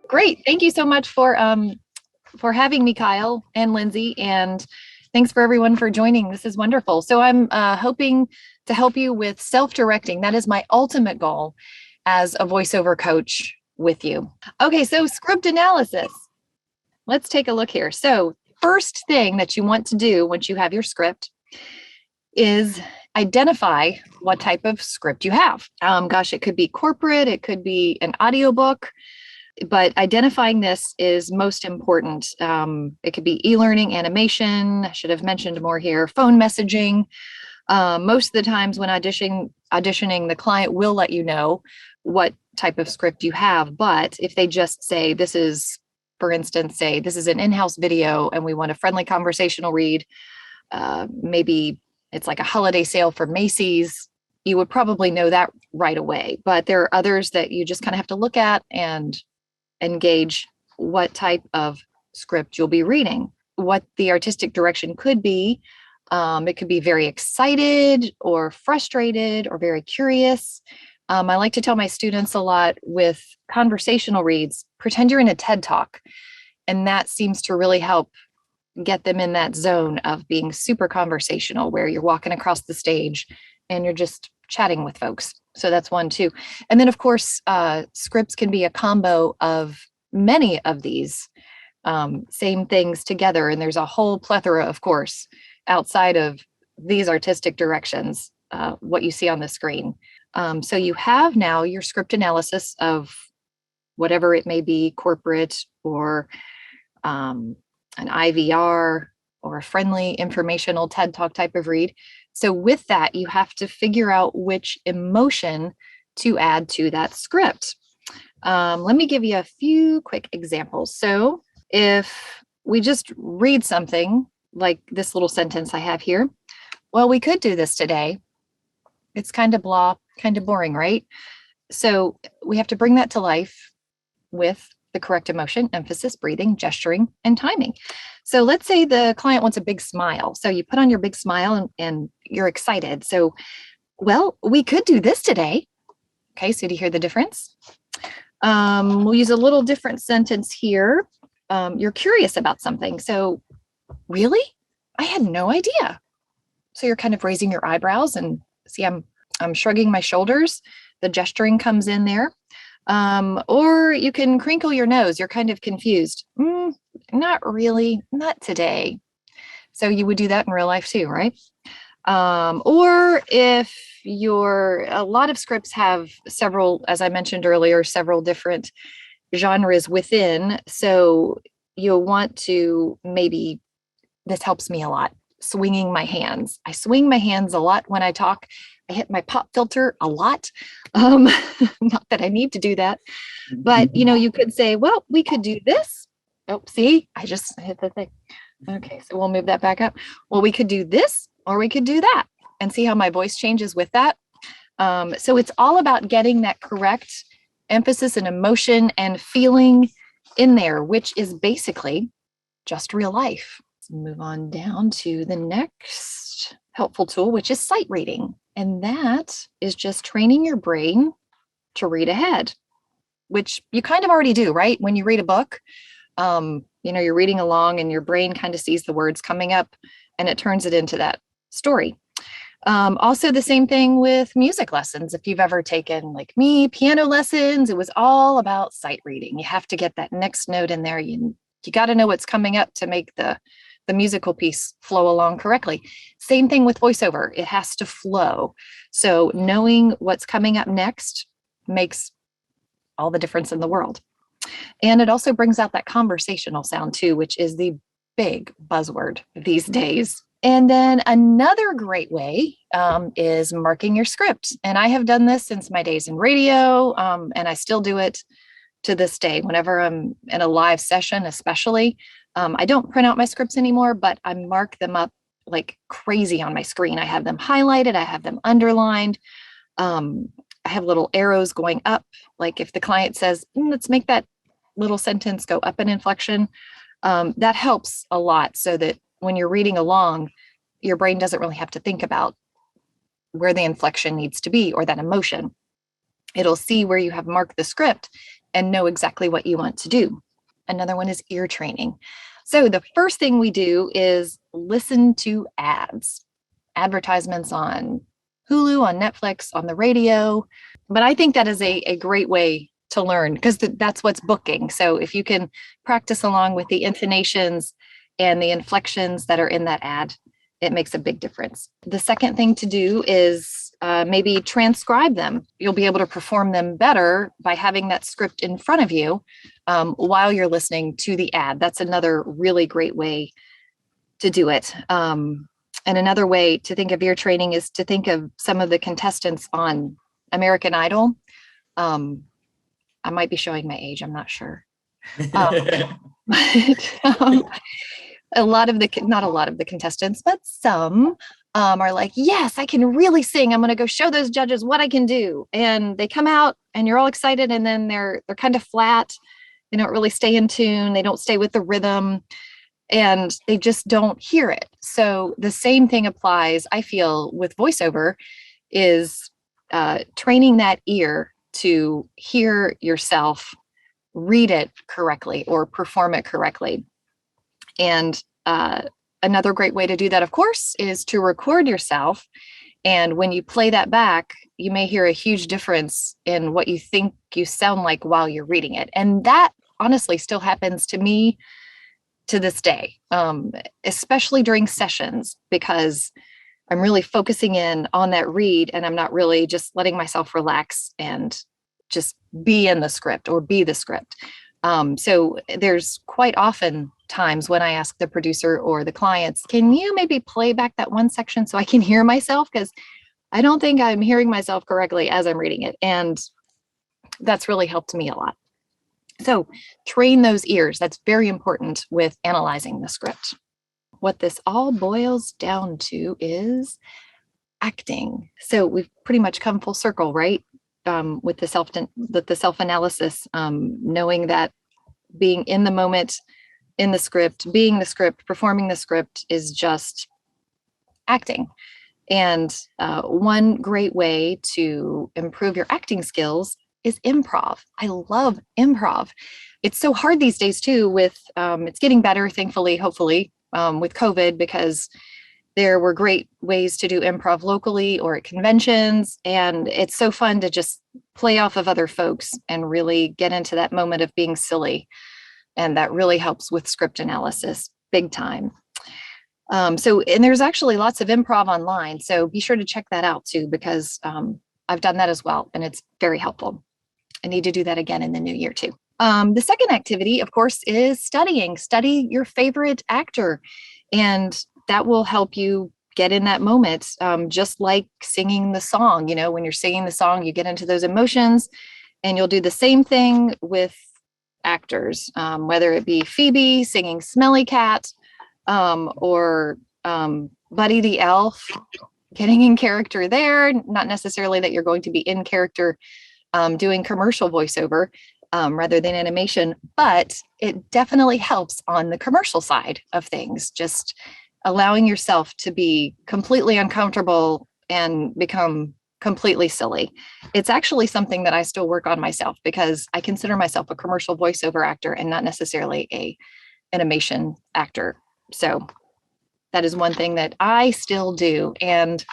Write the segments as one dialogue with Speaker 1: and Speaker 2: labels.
Speaker 1: Great. Thank you so much for having me, Kyle and Lindsay, and thanks for everyone for joining. This is wonderful. So I'm hoping to help you with self-directing. That is my ultimate goal as a voiceover coach with you. Okay, so script analysis. Let's take a look here. So first thing that you want to do once you have your script is identify what type of script you have. Gosh, it could be corporate, it could be an audiobook, but identifying this is most important. It could be e-learning, animation, I should have mentioned more here, phone messaging. Most of the times when auditioning, the client will let you know what type of script you have. But if they just say, this is, for instance, say, this is an in-house video and we want a friendly conversational read, maybe it's like a holiday sale for Macy's, you would probably know that right away. But there are others that you just kind of have to look at and engage what type of script you'll be reading, what the artistic direction could be. It could be very excited or frustrated or very curious. I like to tell my students a lot with conversational reads, pretend you're in a TED Talk. And that seems to really help get them in that zone of being super conversational, where you're walking across the stage and you're just chatting with folks. So that's one too. And then of course, scripts can be a combo of many of these same things together. And there's a whole plethora, of course, outside of these artistic directions, what you see on the screen. So you have now your script analysis of whatever it may be, corporate or an IVR or a friendly informational TED Talk type of read. So with that, you have to figure out which emotion to add to that script. Let me give you a few quick examples. So if we just read something like this little sentence I have here, well, we could do this today. It's kind of blah, kind of boring, right? So we have to bring that to life with the correct emotion, emphasis, breathing, gesturing, and timing. So let's say the client wants a big smile. So you put on your big smile and you're excited. So, well, we could do this today. Okay, so do you hear the difference? We'll use a little different sentence here. You're curious about something. So, really? I had no idea. So you're kind of raising your eyebrows and see, I'm shrugging my shoulders. The gesturing comes in there. Or you can crinkle your nose. You're kind of confused. Not really, not today. So you would do that in real life too, right? Or if a lot of scripts have several, as I mentioned earlier, several different genres within. So you'll want to maybe, this helps me a lot, swinging my hands. I swing my hands a lot when I talk. I hit my pop filter a lot. Not that I need to do that, but you could say, well, we could do this. Oh, see, I just hit the thing. Okay, so we'll move that back up. Well, we could do this or we could do that, and see how my voice changes with that. So it's all about getting that correct emphasis and emotion and feeling in there, which is basically just real life. Let's move on down to the next helpful tool, which is sight reading. And that is just training your brain to read ahead, which you kind of already do, right? When you read a book, you're reading along and your brain kind of sees the words coming up and it turns it into that story. Also the same thing with music lessons. If you've ever taken, like me, piano lessons, it was all about sight reading. You have to get that next note in there. You got to know what's coming up to make the musical piece flow along correctly. Same thing with voiceover. It has to flow. So knowing what's coming up next makes all the difference in the world. And it also brings out that conversational sound too, which is the big buzzword these days. And then another great way is marking your script. And I have done this since my days in radio, and I still do it to this day. Whenever I'm in a live session, especially, I don't print out my scripts anymore, but I mark them up like crazy on my screen. I have them highlighted, I have them underlined. I have little arrows going up. Like if the client says, let's make that little sentence go up an inflection, that helps a lot, so that when you're reading along, your brain doesn't really have to think about where the inflection needs to be or that emotion. It'll see where you have marked the script and know exactly what you want to do. Another one is ear training. So the first thing we do is listen to ads, advertisements on Hulu, on Netflix, on the radio. But I think that is a great way to learn because that's what's booking. So if you can practice along with the intonations and the inflections that are in that ad, it makes a big difference. The second thing to do is maybe transcribe them. You'll be able to perform them better by having that script in front of you while you're listening to the ad. That's another really great way to do it. And another way to think of ear training is to think of some of the contestants on American Idol. I might be showing my age, I'm not sure. A lot of the, not a lot of the contestants, but some are like, yes, I can really sing. I'm going to go show those judges what I can do. And they come out and you're all excited. And then they're kind of flat. They don't really stay in tune. They don't stay with the rhythm and they just don't hear it. So the same thing applies, I feel, with voiceover is training that ear to hear yourself read it correctly or perform it correctly. And another great way to do that, of course, is to record yourself. And when you play that back, you may hear a huge difference in what you think you sound like while you're reading it. And that honestly still happens to me to this day, especially during sessions, because I'm really focusing in on that read and I'm not really just letting myself relax and just be in the script or be the script. So there's quite often times when I ask the producer or the clients, can you maybe play back that one section so I can hear myself? Because I don't think I'm hearing myself correctly as I'm reading it. And that's really helped me a lot. So train those ears. That's very important with analyzing the script. What this all boils down to is acting. So we've pretty much come full circle, right? With the self-analysis, knowing that being in the moment, in the script, being the script, performing the script is just acting. And one great way to improve your acting skills is improv. I love improv. It's so hard these days too with, it's getting better, thankfully, hopefully, with COVID, because there were great ways to do improv locally or at conventions. And it's so fun to just play off of other folks and really get into that moment of being silly. And that really helps with script analysis big time. And there's actually lots of improv online. So be sure to check that out too, because I've done that as well. And it's very helpful. I need to do that again in the new year too. The second activity, of course, is studying. Study your favorite actor. And that will help you get in that moment, just like singing the song. You know, when you're singing the song, you get into those emotions, and you'll do the same thing with actors, whether it be Phoebe singing Smelly Cat, or Buddy the Elf, getting in character there. Not necessarily that you're going to be in character doing commercial voiceover rather than animation, but it definitely helps on the commercial side of things. Just allowing yourself to be completely uncomfortable and become completely silly. It's actually something that I still work on myself because I consider myself a commercial voiceover actor and not necessarily a animation actor. So that is one thing that I still do. And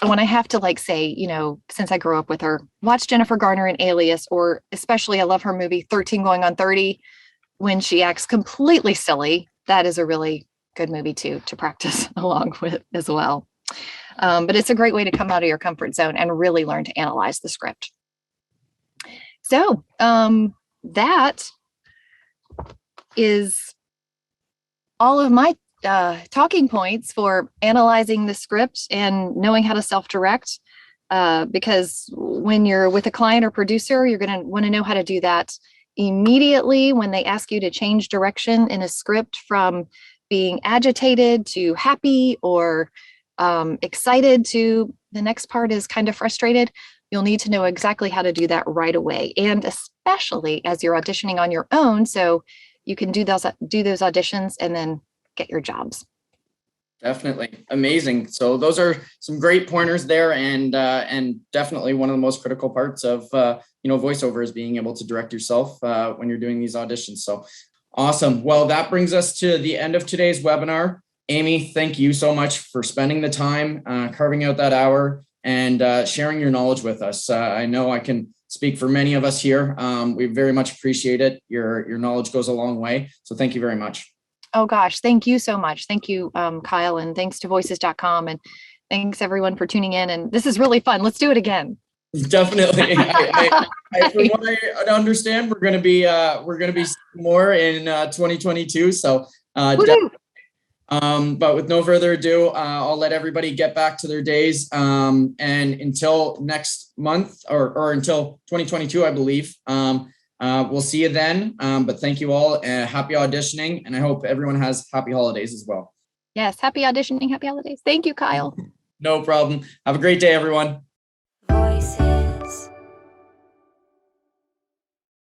Speaker 1: when I have to like say, you know, since I grew up with her, watch Jennifer Garner in Alias, or especially I love her movie 13 Going on 30, when she acts completely silly, that is a really good movie too, to practice along with as well. But it's a great way to come out of your comfort zone and really learn to analyze the script. So that is all of my talking points for analyzing the script and knowing how to self-direct, because when you're with a client or producer, you're going to want to know how to do that immediately when they ask you to change direction in a script from being agitated to happy or excited to the next part is kind of frustrated. You'll need to know exactly how to do that right away. And especially as you're auditioning on your own, so you can do those auditions and then get your jobs.
Speaker 2: Definitely. Amazing. So those are some great pointers there, and definitely one of the most critical parts of voiceover is being able to direct yourself when you're doing these auditions. So awesome. Well, that brings us to the end of today's webinar. Amie, thank you so much for spending the time, carving out that hour, and sharing your knowledge with us. I know I can speak for many of us here. We very much appreciate it. Your knowledge goes a long way. So thank you very much.
Speaker 1: Oh gosh, thank you so much. Thank you, Kyle, and thanks to voices.com. And thanks everyone for tuning in. And this is really fun. Let's do it again.
Speaker 2: Definitely. From what I understand, we're going to be more in 2022. So, but with no further ado, I'll let everybody get back to their days. And until next month or until 2022, I believe. We'll see you then. But thank you all. Happy auditioning, and I hope everyone has happy holidays as well.
Speaker 1: Yes, happy auditioning, happy holidays. Thank you, Kyle.
Speaker 2: No problem. Have a great day, everyone.